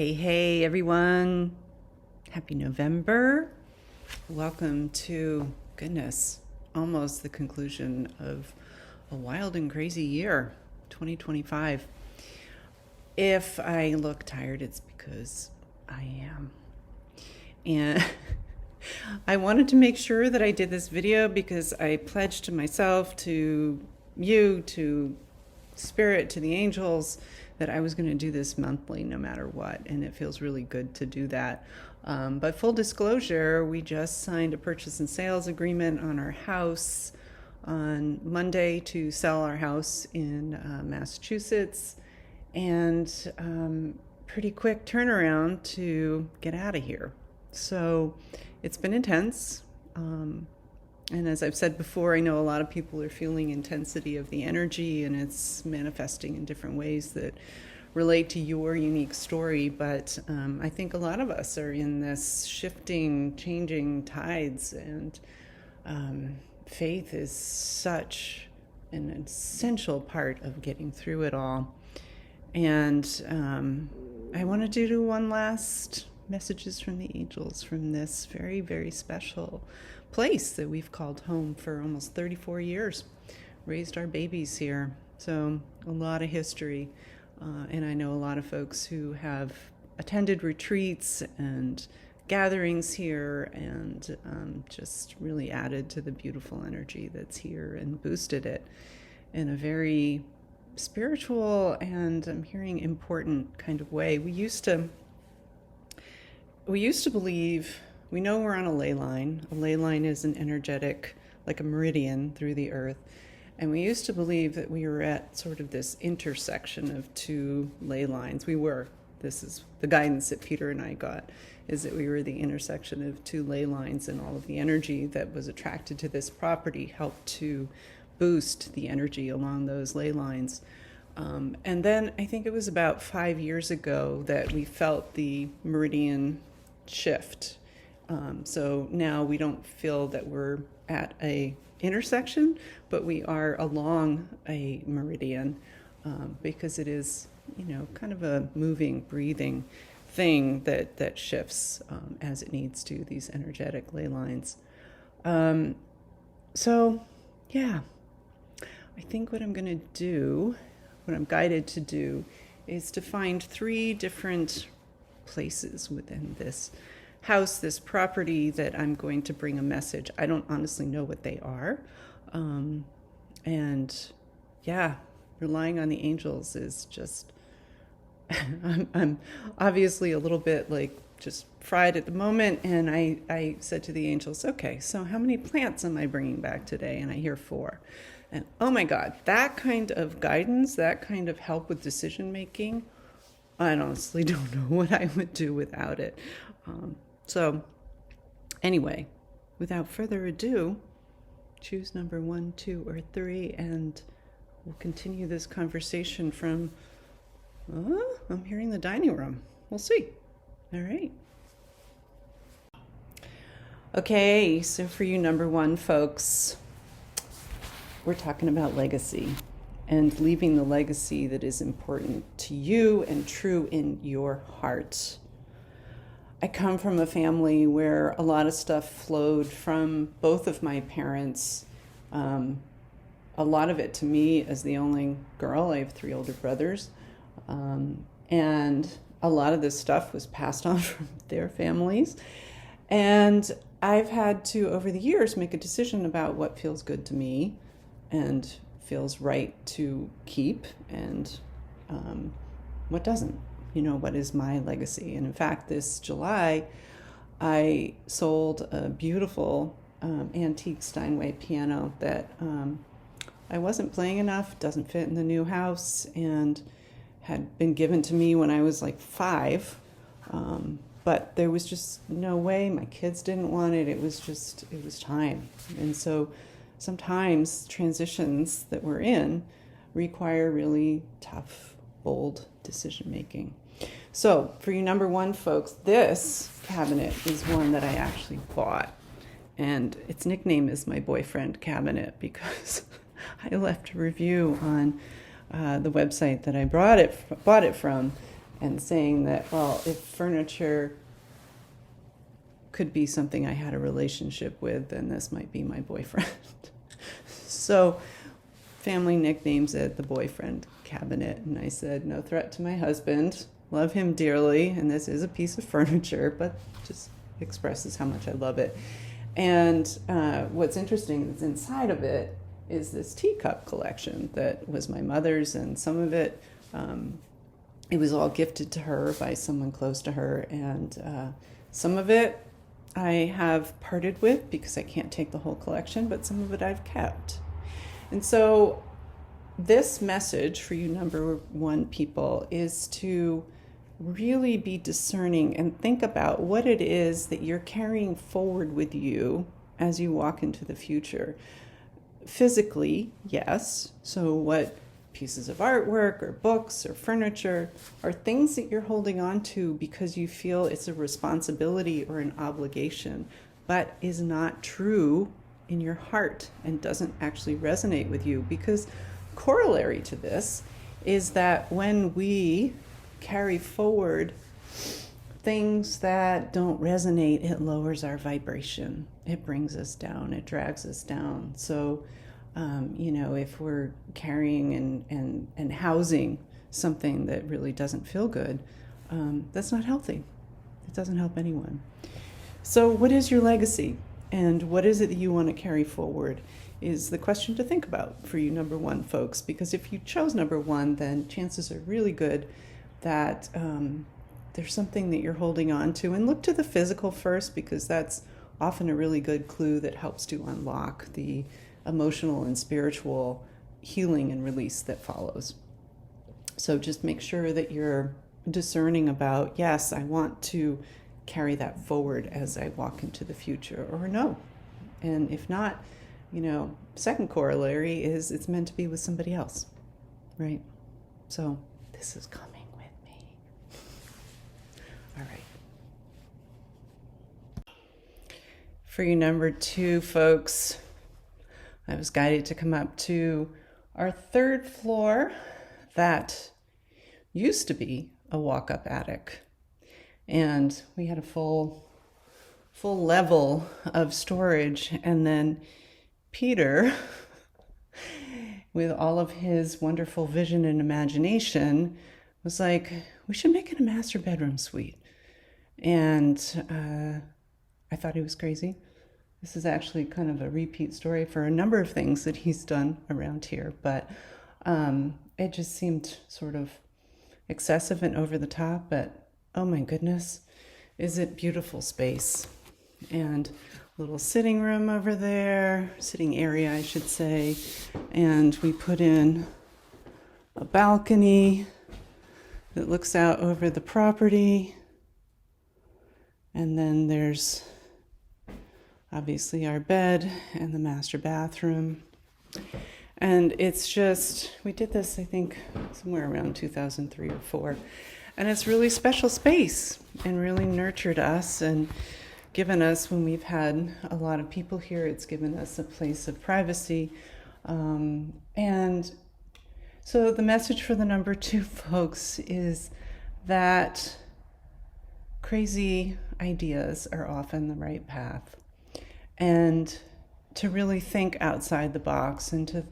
Hey, everyone. Happy November. Welcome to, goodness, almost the conclusion of a wild and crazy year, 2025. If I look tired, it's because I am. And I wanted to make sure that I did this video because I pledged to myself, to you, to Spirit, to the angels, that I was going to do this monthly no matter what, and it feels really good to do that. But full disclosure, we just signed a purchase and sales agreement on our house on Monday to sell our house in Massachusetts, and pretty quick turnaround to get out of here. So it's been intense. And as I've said before, I know a lot of people are feeling intensity of the energy, and it's manifesting in different ways that relate to your unique story. But I think a lot of us are in this shifting, changing tides, and faith is such an essential part of getting through it all. And I wanted to do one last messages from the angels from this very, very special place that we've called home for almost 34 years. Raised our babies here. So a lot of history. And I know a lot of folks who have attended retreats and gatherings here, and just really added to the beautiful energy that's here and boosted it in a very spiritual and, I'm hearing, important kind of way. We used to believe, we know we're on a ley line. A ley line is an energetic, like a meridian through the earth. And we used to believe that we were at sort of this intersection of two ley lines. We were. This is the guidance that Peter and I got, is that we were the intersection of two ley lines, and all of the energy that was attracted to this property helped to boost the energy along those ley lines. And then I think it was about 5 years ago that we felt the meridian shift. So now we don't feel that we're at a intersection, but we are along a meridian, because it is, kind of a moving, breathing thing that shifts as it needs to, these energetic ley lines. So yeah, I think what I'm going to do, what I'm guided to do, is to find 3 different places within this house, this property, that I'm going to bring a message. I don't honestly know what they are. And yeah, relying on the angels is just, I'm obviously a little bit like just fried at the moment. And I said to the angels, okay, so how many plants am I bringing back today? And I hear 4. And oh my God, that kind of guidance, that kind of help with decision making, I honestly don't know what I would do without it. So anyway, without further ado, choose number 1, 2, or 3, and we'll continue this conversation from, I'm hearing the dining room. We'll see. All right. Okay, so for you number 1 folks, we're talking about legacy and leaving the legacy that is important to you and true in your heart. I come from a family where a lot of stuff flowed from both of my parents. A lot of it to me as the only girl. I have 3 older brothers. And a lot of this stuff was passed on from their families. And I've had to, over the years, make a decision about what feels good to me and feels right to keep, and what doesn't. What is my legacy? And in fact, this July, I sold a beautiful antique Steinway piano that I wasn't playing enough, doesn't fit in the new house, and had been given to me when I was like 5. But there was just no way. My kids didn't want it. It was time. And so sometimes transitions that we're in require really tough, bold decision making. So for you number 1 folks, this cabinet is one that I actually bought, and its nickname is my boyfriend cabinet because I left a review on the website that I bought it from, and saying that, well, if furniture could be something I had a relationship with, then this might be my boyfriend. So family nicknames it the boyfriend cabinet. And I said, no threat to my husband, love him dearly, and this is a piece of furniture, but just expresses how much I love it. And what's interesting is inside of it is this teacup collection that was my mother's, and some of it, it was all gifted to her by someone close to her, and some of it I have parted with because I can't take the whole collection, but some of it I've kept. And so this message for you number one people is to really be discerning and think about what it is that you're carrying forward with you as you walk into the future. Physically, yes. So what pieces of artwork or books or furniture are things that you're holding on to because you feel it's a responsibility or an obligation, but is not true in your heart and doesn't actually resonate with you. Because corollary to this is that when we carry forward things that don't resonate, it lowers our vibration. It brings us down. It drags us down. So, if we're carrying and housing something that really doesn't feel good, that's not healthy. It doesn't help anyone. So what is your legacy? And what is it that you want to carry forward is the question to think about for you number one folks. Because if you chose number one, then chances are really good that there's something that you're holding on to. And look to the physical first, because that's often a really good clue that helps to unlock the emotional and spiritual healing and release that follows. So just make sure that you're discerning about, yes, I want to carry that forward as I walk into the future, or no. And if not, second corollary is it's meant to be with somebody else, right? So this is coming with me. All right. For you number two folks, I was guided to come up to our third floor that used to be a walk-up attic. And we had a full level of storage. And then Peter, with all of his wonderful vision and imagination, was like, we should make it a master bedroom suite. And I thought he was crazy. This is actually kind of a repeat story for a number of things that he's done around here, but it just seemed sort of excessive and over the top, but oh my goodness, is it beautiful space. And little sitting room over there, sitting area, I should say, and we put in a balcony that looks out over the property, and then there's obviously our bed and the master bathroom. And it's just, we did this, I think, somewhere around 2003 or 4. And it's really special space and really nurtured us and given us, when we've had a lot of people here, it's given us a place of privacy. And so the message for the number two folks is that crazy ideas are often the right path. And to really think outside the box and to,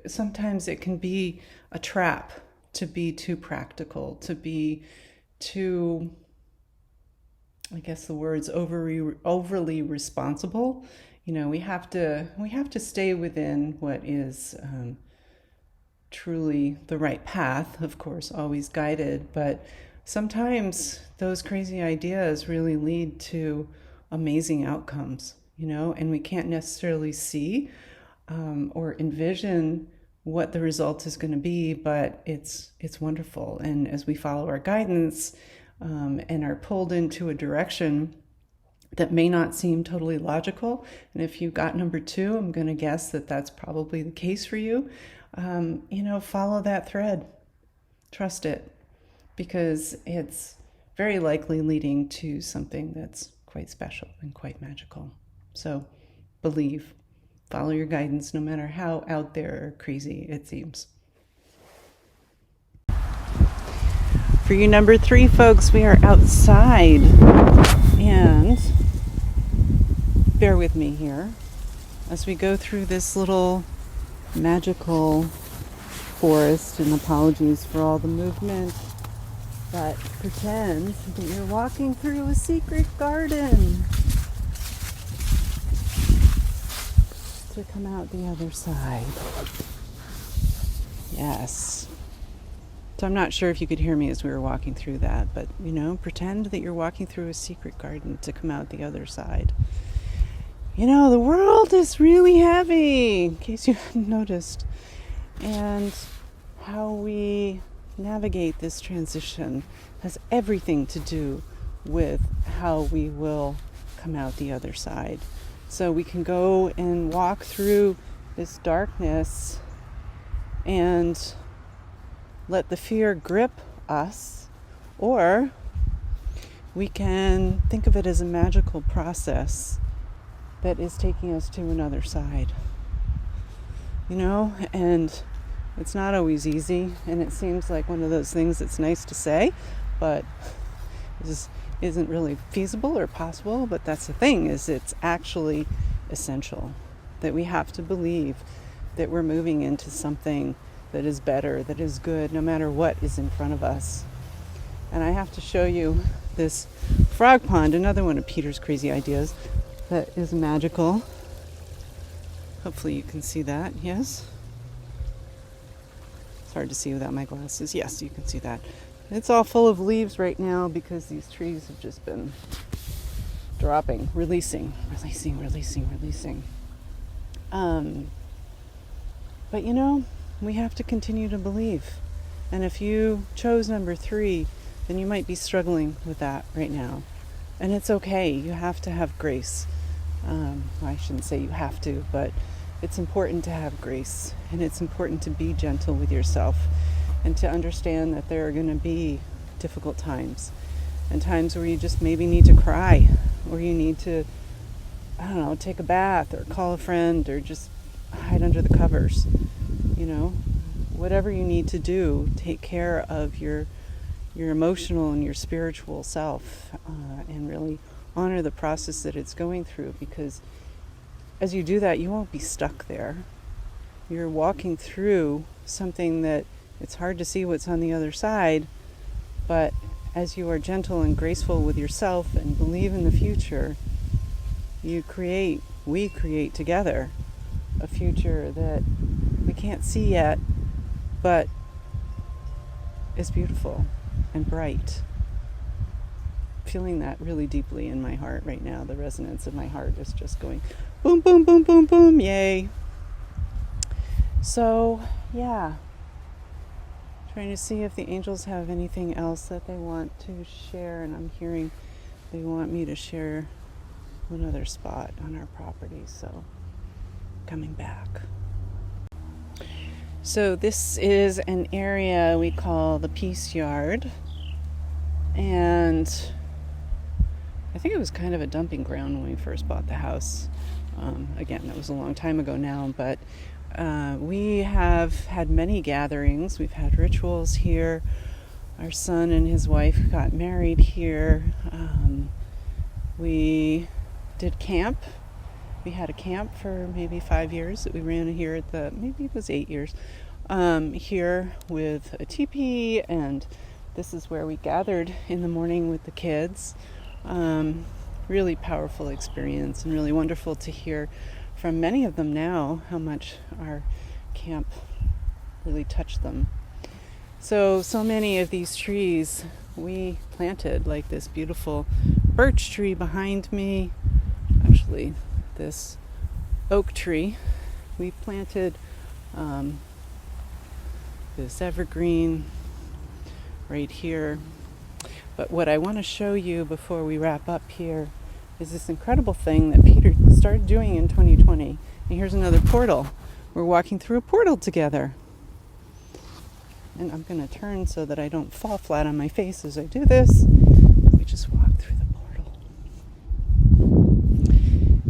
sometimes it can be a trap to be too practical, to be too, I guess the word's overly responsible. We have to stay within what is truly the right path, of course, always guided, but sometimes those crazy ideas really lead to amazing outcomes, and we can't necessarily see or envision what the result is going to be, but it's wonderful. And as we follow our guidance and are pulled into a direction that may not seem totally logical, and if you got number two, I'm going to guess that that's probably the case for you, follow that thread, trust it, because it's very likely leading to something that's quite special and quite magical. So believe, follow your guidance, no matter how out there or crazy it seems. For you number 3 folks, we are outside. And bear with me here as we go through this little magical forest, and apologies for all the movement, but pretend that you're walking through a secret garden to come out the other side. Yes. So I'm not sure if you could hear me as we were walking through that, but pretend that you're walking through a secret garden to come out the other side. The world is really heavy, in case you hadn't noticed. And how we navigate this transition has everything to do with how we will come out the other side. So we can go and walk through this darkness and let the fear grip us, or we can think of it as a magical process that is taking us to another side. And it's not always easy, and it seems like one of those things that's nice to say, but this isn't really feasible or possible. But that's the thing, is it's actually essential that we have to believe that we're moving into something that is better, that is good, no matter what is in front of us. And I have to show you this frog pond, another one of Peter's crazy ideas that is magical. Hopefully you can see that. Yes? It's hard to see without my glasses. Yes, you can see that. It's all full of leaves right now because these trees have just been dropping, releasing. But we have to continue to believe. And if you chose number 3, then you might be struggling with that right now. And it's okay. You have to have grace. I shouldn't say you have to, but it's important to have grace. And it's important to be gentle with yourself and to understand that there are going to be difficult times. And times where you just maybe need to cry, or you need to, take a bath, or call a friend, or just hide under the covers. Whatever you need to do, take care of your emotional and your spiritual self, and really honor the process that it's going through, because as you do that, you won't be stuck there. You're walking through something that it's hard to see what's on the other side, but as you are gentle and graceful with yourself and believe in the future, we create together a future that we can't see yet, but is beautiful and bright. Feeling that really deeply in my heart right now. The resonance of my heart is just going boom, boom, boom, boom, boom, yay. So, yeah. Trying to see if the angels have anything else that they want to share, and I'm hearing they want me to share another spot on our property, so coming back. So this is an area we call the Peace Yard, and I think it was kind of a dumping ground when we first bought the house. Again, that was a long time ago now, but we have had many gatherings. We've had rituals here. Our son and his wife got married here. We did camp. We had a camp for maybe 5 years that we ran here maybe it was 8 years, here with a teepee, and this is where we gathered in the morning with the kids. Really powerful experience, and really wonderful to hear from many of them now how much our camp really touched them. So many of these trees we planted, like this beautiful birch tree behind me. Actually, this oak tree. We planted this evergreen right here. But what I want to show you before we wrap up here is this incredible thing that Peter started doing in 2020. And here's another portal. We're walking through a portal together. And I'm going to turn so that I don't fall flat on my face as I do this. We just walk through the portal.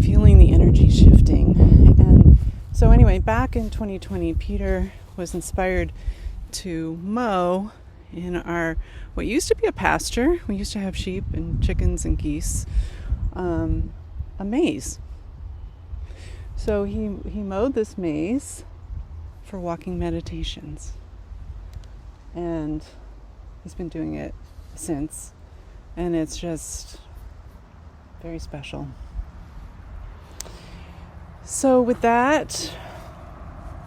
Feeling the energy shifting. And so anyway, back in 2020, Peter was inspired to mow in our, what used to be a pasture, we used to have sheep and chickens and geese, a maze. So he mowed this maze for walking meditations. And he's been doing it since. And it's just very special. So with that,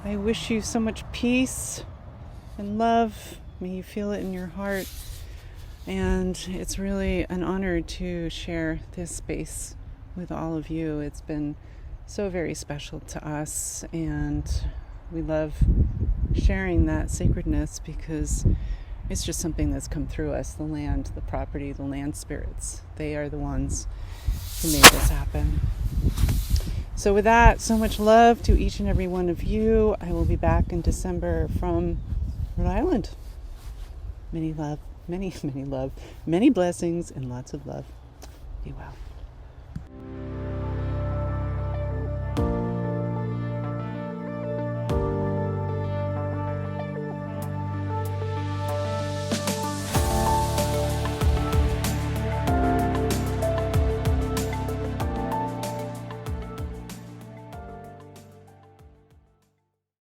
I wish you so much peace and love. May you feel it in your heart. And it's really an honor to share this space with all of you. It's been so very special to us, and we love sharing that sacredness because it's just something that's come through us. The land, the property, the land spirits, they are the ones who made this happen. So with that, so much love to each and every one of you. I will be back in December from Rhode Island. Many blessings, and lots of love. Be well.